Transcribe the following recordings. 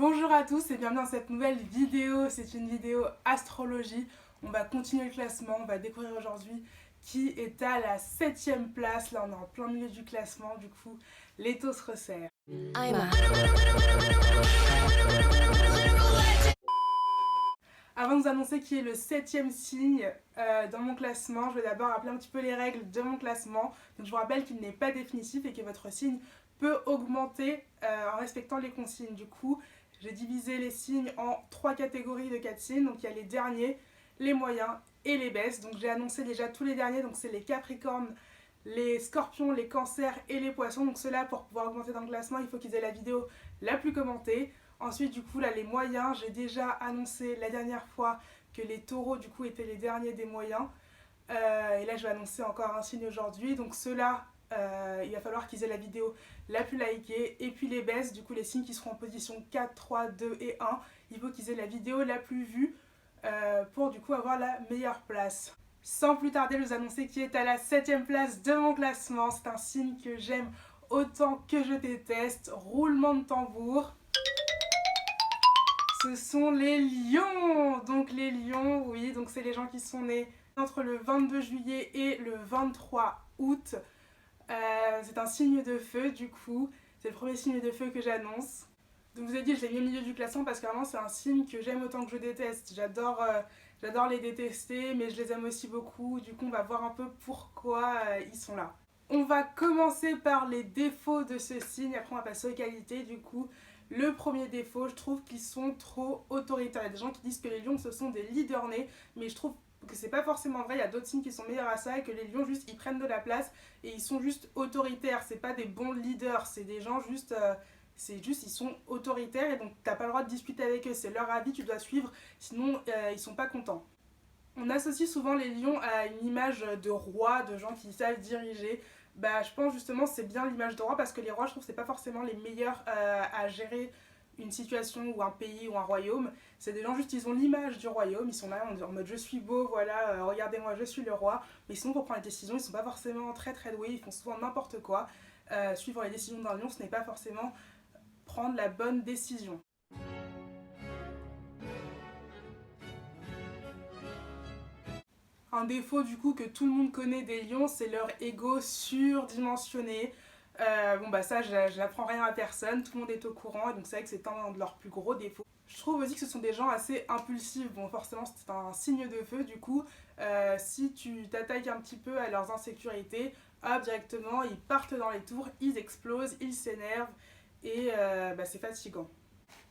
Bonjour à tous et bienvenue dans cette nouvelle vidéo, c'est une vidéo astrologie. On va continuer le classement, on va découvrir aujourd'hui qui est à la 7ème place. Là on est en plein milieu du classement, du coup les taux se resserrent. Avant de vous annoncer qui est le 7ème signe dans mon classement, je vais d'abord rappeler un petit peu les règles de mon classement. Donc je vous rappelle qu'il n'est pas définitif et que votre signe peut augmenter en respectant les consignes. Du coup, j'ai divisé les signes en 3 catégories de 4 signes. Donc il y a les derniers, les moyens et les baisses. Donc j'ai annoncé déjà tous les derniers, donc c'est les Capricornes, les Scorpions, les Cancers et les Poissons. Donc ceux-là, pour pouvoir augmenter dans le classement, il faut qu'ils aient la vidéo la plus commentée. Ensuite, du coup, là, les moyens, j'ai déjà annoncé la dernière fois que les taureaux, du coup, étaient les derniers des moyens. Et là, je vais annoncer encore un signe aujourd'hui. Donc ceux-là, il va falloir qu'ils aient la vidéo la plus likée. Et puis les baisses, du coup, les signes qui seront en position 4, 3, 2 et 1, il faut qu'ils aient la vidéo la plus vue pour, du coup, avoir la meilleure place. Sans plus tarder, je vous annoncer qui est à la 7ème place de mon classement. C'est un signe que j'aime autant que je déteste. Roulement de tambour. Ce sont les lions. Donc les lions, oui, donc c'est les gens qui sont nés entre le 22 juillet et le 23 août. C'est un signe de feu, du coup. C'est le premier signe de feu que j'annonce. Donc je vous ai dit, je l'ai mis au milieu du classement parce que vraiment c'est un signe que j'aime autant que je déteste. J'adore les détester, mais je les aime aussi beaucoup. Du coup, on va voir un peu pourquoi ils sont là. On va commencer par les défauts de ce signe, après on va passer aux qualités. Du coup, le premier défaut, je trouve qu'ils sont trop autoritaires. Il y a des gens qui disent que les lions ce sont des leaders nés, mais je trouve que c'est pas forcément vrai. Il y a d'autres signes qui sont meilleurs à ça et que les lions juste ils prennent de la place et ils sont juste autoritaires. C'est pas des bons leaders, c'est des gens juste ils sont autoritaires et donc t'as pas le droit de discuter avec eux, c'est leur avis, tu dois suivre, sinon ils sont pas contents. On associe souvent les lions à une image de roi, de gens qui savent diriger. Bah, je pense justement c'est bien l'image de roi parce que les rois, je trouve que c'est pas forcément les meilleurs à gérer une situation ou un pays ou un royaume. C'est des gens juste, ils ont l'image du royaume, ils sont là en mode je suis beau, voilà, regardez-moi, je suis le roi. Mais sinon pour prendre les décisions, ils sont pas forcément très très doués, ils font souvent n'importe quoi. Suivre les décisions d'un lion, ce n'est pas forcément prendre la bonne décision. Un défaut du coup que tout le monde connaît des lions, c'est leur ego surdimensionné. Bon bah ça, je n'apprends rien à personne, tout le monde est au courant, et donc c'est vrai que c'est un de leurs plus gros défauts. Je trouve aussi que ce sont des gens assez impulsifs, bon forcément c'est un signe de feu du coup, si tu t'attaques un petit peu à leurs insécurités, hop directement ils partent dans les tours, ils explosent, ils s'énervent, et bah, c'est fatigant.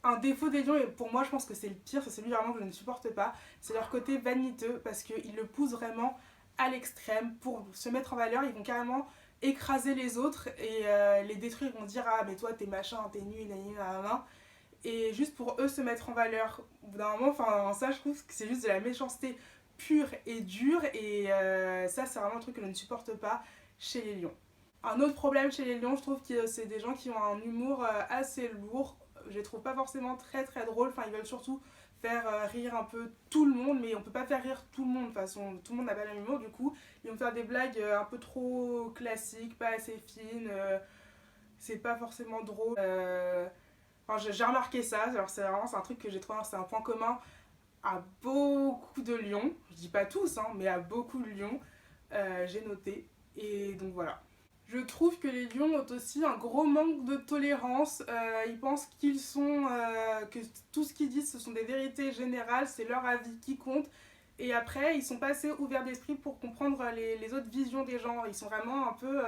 Un défaut des lions, et pour moi je pense que c'est le pire, c'est celui vraiment que je ne supporte pas, c'est leur côté vaniteux parce qu'ils le poussent vraiment à l'extrême pour se mettre en valeur, ils vont carrément écraser les autres et les détruire, ils vont dire ah mais toi t'es machin, t'es nul, nanana, et juste pour eux se mettre en valeur. Au bout d'un moment, enfin ça je trouve que c'est juste de la méchanceté pure et dure et ça c'est vraiment un truc que je ne supporte pas chez les lions. Un autre problème chez les lions, je trouve que c'est des gens qui ont un humour assez lourd. Je les trouve pas forcément très très drôles. Enfin, ils veulent surtout faire rire un peu tout le monde, mais on peut pas faire rire tout le monde. De toute façon, tout le monde n'a pas le même humour. Du coup, ils vont faire des blagues un peu trop classiques, pas assez fines. C'est pas forcément drôle. Enfin, j'ai remarqué ça. Alors, c'est un truc que j'ai trouvé, c'est un point commun à beaucoup de lions. Je dis pas tous, hein, mais à beaucoup de lions. J'ai noté. Et donc voilà. Je trouve que les lions ont aussi un gros manque de tolérance. Ils pensent que tout ce qu'ils disent ce sont des vérités générales, c'est leur avis qui compte. Et après, ils sont pas assez ouverts d'esprit pour comprendre les autres visions des gens. Ils sont vraiment un peu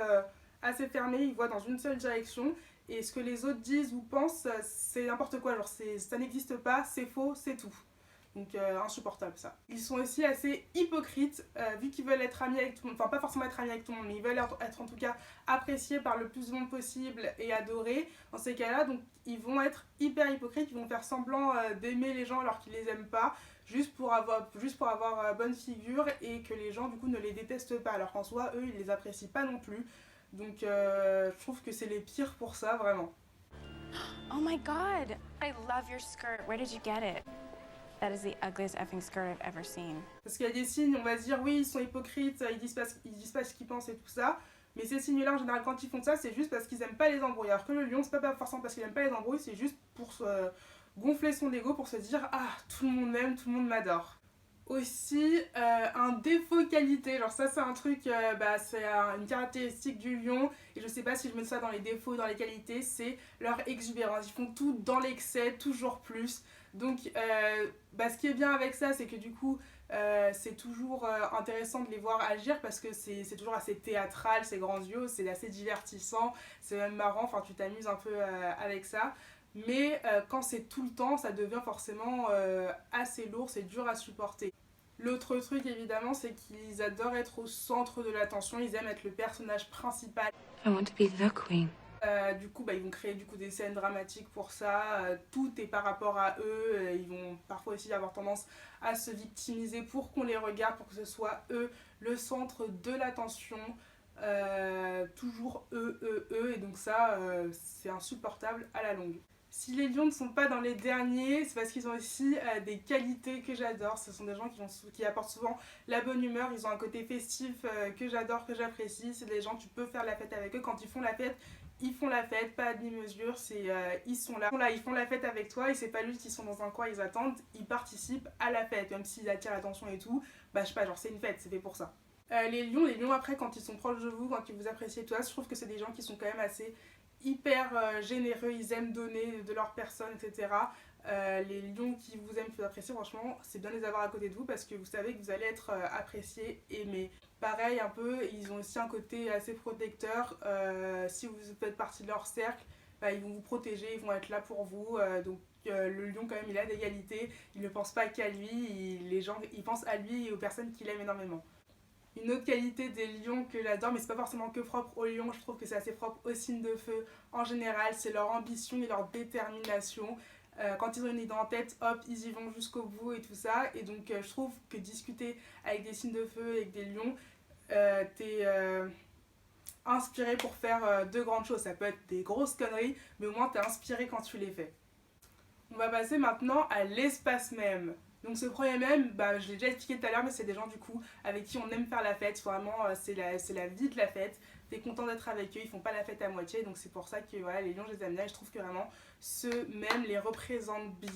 assez fermés, ils voient dans une seule direction. Et ce que les autres disent ou pensent, c'est n'importe quoi. Genre, ça n'existe pas, c'est faux, c'est tout. Donc insupportable ça. Ils sont aussi assez hypocrites, vu qu'ils veulent être amis avec tout le monde, enfin pas forcément être amis avec tout le monde, mais ils veulent être en tout cas appréciés par le plus de monde possible et adorés. Dans ces cas-là, donc ils vont être hyper hypocrites, ils vont faire semblant d'aimer les gens alors qu'ils les aiment pas, juste pour avoir bonne figure et que les gens du coup ne les détestent pas, alors qu'en soi eux ils les apprécient pas non plus. Donc je trouve que c'est les pires pour ça vraiment. Oh my god, I love your skirt. Where did you get it? That is the ugliest effing skirt I've ever seen. Parce qu'il y a des signes, on va se dire oui, ils sont hypocrites, ils disent pas ce qu'ils pensent et tout ça. Mais ces signes-là, en général, quand ils font ça, c'est juste parce qu'ils aiment pas les embrouilles. Alors que le lion, c'est pas forcément parce qu'il aime pas les embrouilles, c'est juste gonfler son ego pour se dire « Ah, tout le monde m'aime, tout le monde m'adore ». Aussi, un défaut qualité, genre ça c'est un truc, c'est une caractéristique du lion, et je sais pas si je mets ça dans les défauts ou dans les qualités, c'est leur exubérance, ils font tout dans l'excès, toujours plus. Donc ce qui est bien avec ça, c'est que du coup c'est toujours intéressant de les voir agir parce que c'est toujours assez théâtral, c'est grandiose, c'est assez divertissant, c'est même marrant, enfin tu t'amuses un peu avec ça. Mais quand c'est tout le temps, ça devient forcément assez lourd, c'est dur à supporter. L'autre truc évidemment, c'est qu'ils adorent être au centre de l'attention, ils aiment être le personnage principal. I want to be the queen. Du coup, ils vont créer des scènes dramatiques pour ça, tout est par rapport à eux, ils vont parfois aussi avoir tendance à se victimiser pour qu'on les regarde, pour que ce soit eux le centre de l'attention, toujours eux, et donc ça, c'est insupportable à la longue. Si les lions ne sont pas dans les derniers, c'est parce qu'ils ont aussi des qualités que j'adore. Ce sont des gens qui apportent souvent la bonne humeur. Ils ont un côté festif que j'adore, que j'apprécie. C'est des gens, tu peux faire la fête avec eux. Quand ils font la fête, pas à demi-mesure. Ils sont là, ils font la fête avec toi. Et c'est pas juste qu'ils sont dans un coin, ils attendent. Ils participent à la fête, même s'ils attirent l'attention et tout. Je sais pas, genre c'est une fête, c'est fait pour ça. Les lions après, quand ils sont proches de vous, quand ils vous apprécient toi, je trouve que c'est des gens qui sont quand même assez hyper généreux, ils aiment donner de leur personne, etc. Les lions qui vous aiment, qui vous apprécient, franchement, c'est bien de les avoir à côté de vous parce que vous savez que vous allez être apprécié, aimé. Pareil, un peu, ils ont aussi un côté assez protecteur. Si vous faites partie de leur cercle, ils vont vous protéger, ils vont être là pour vous. Le lion, quand même, il a d'égalité. Il ne pense pas qu'à lui, ils pensent à lui et aux personnes qu'il aime énormément. Une autre qualité des lions que j'adore, mais c'est pas forcément que propre aux lions, je trouve que c'est assez propre aux signes de feu en général, c'est leur ambition et leur détermination. Quand ils ont une idée en tête, hop, ils y vont jusqu'au bout et tout ça. Et donc je trouve que discuter avec des signes de feu, avec des lions, t'es inspiré pour faire de grandes choses. Ça peut être des grosses conneries, mais au moins t'es inspiré quand tu les fais. On va passer maintenant à l'espace même. Donc ce premier même, je l'ai déjà expliqué tout à l'heure, mais c'est des gens du coup avec qui on aime faire la fête. Vraiment, c'est la vie de la fête. T'es content d'être avec eux, ils font pas la fête à moitié. Donc c'est pour ça que voilà, les lions, je les aime bien. Et je trouve que vraiment, ceux même les représentent bien.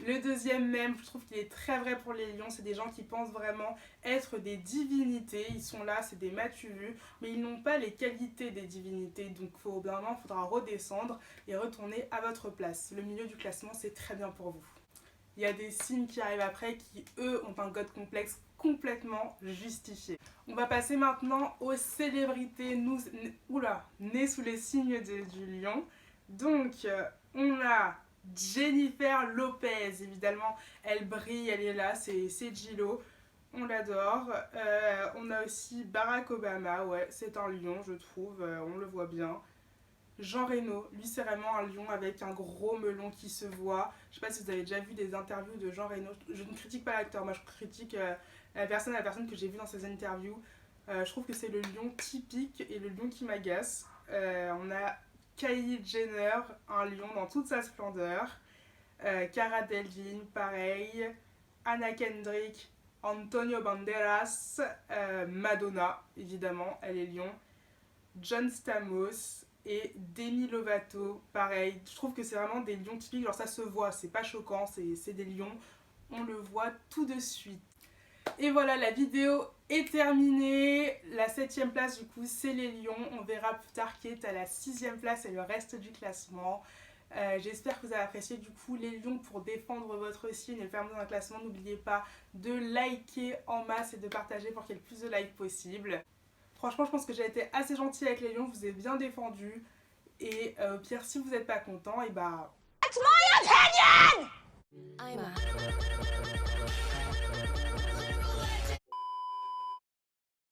Le deuxième même, je trouve qu'il est très vrai pour les lions. C'est des gens qui pensent vraiment être des divinités. Ils sont là, c'est des m'as-tu-vu, mais ils n'ont pas les qualités des divinités. Donc il faudra redescendre et retourner à votre place. Le milieu du classement, c'est très bien pour vous. Il y a des signes qui arrivent après qui, eux, ont un god complexe complètement justifié. On va passer maintenant aux célébrités nées sous les signes du lion. Donc, on a Jennifer Lopez, évidemment, elle brille, elle est là, c'est J-Lo. On l'adore. On a aussi Barack Obama, ouais, c'est un lion, je trouve, on le voit bien. Jean Reno, lui c'est vraiment un lion avec un gros melon qui se voit. Je sais pas si vous avez déjà vu des interviews de Jean Reno. Je ne critique pas l'acteur, moi je critique la personne que j'ai vue dans ses interviews. Je trouve que c'est le lion typique et le lion qui m'agace. On a Kylie Jenner, un lion dans toute sa splendeur. Cara Delevingne, pareil. Anna Kendrick, Antonio Banderas, Madonna, évidemment, elle est lion. John Stamos et Demi Lovato, pareil. Je trouve que c'est vraiment des lions typiques, genre ça se voit, c'est pas choquant, c'est des lions, on le voit tout de suite. Et voilà, la vidéo est terminée. La 7ème place du coup c'est les lions, on verra plus tard qui est à la 6ème place et le reste du classement. J'espère que vous avez apprécié du coup les lions pour défendre votre signe et le faire monter dans le classement. N'oubliez pas de liker en masse et de partager pour qu'il y ait le plus de likes possible. Franchement, je pense que j'ai été assez gentille avec les lions, je vous ai bien défendu. Et au pire, si vous n'êtes pas content, et It's my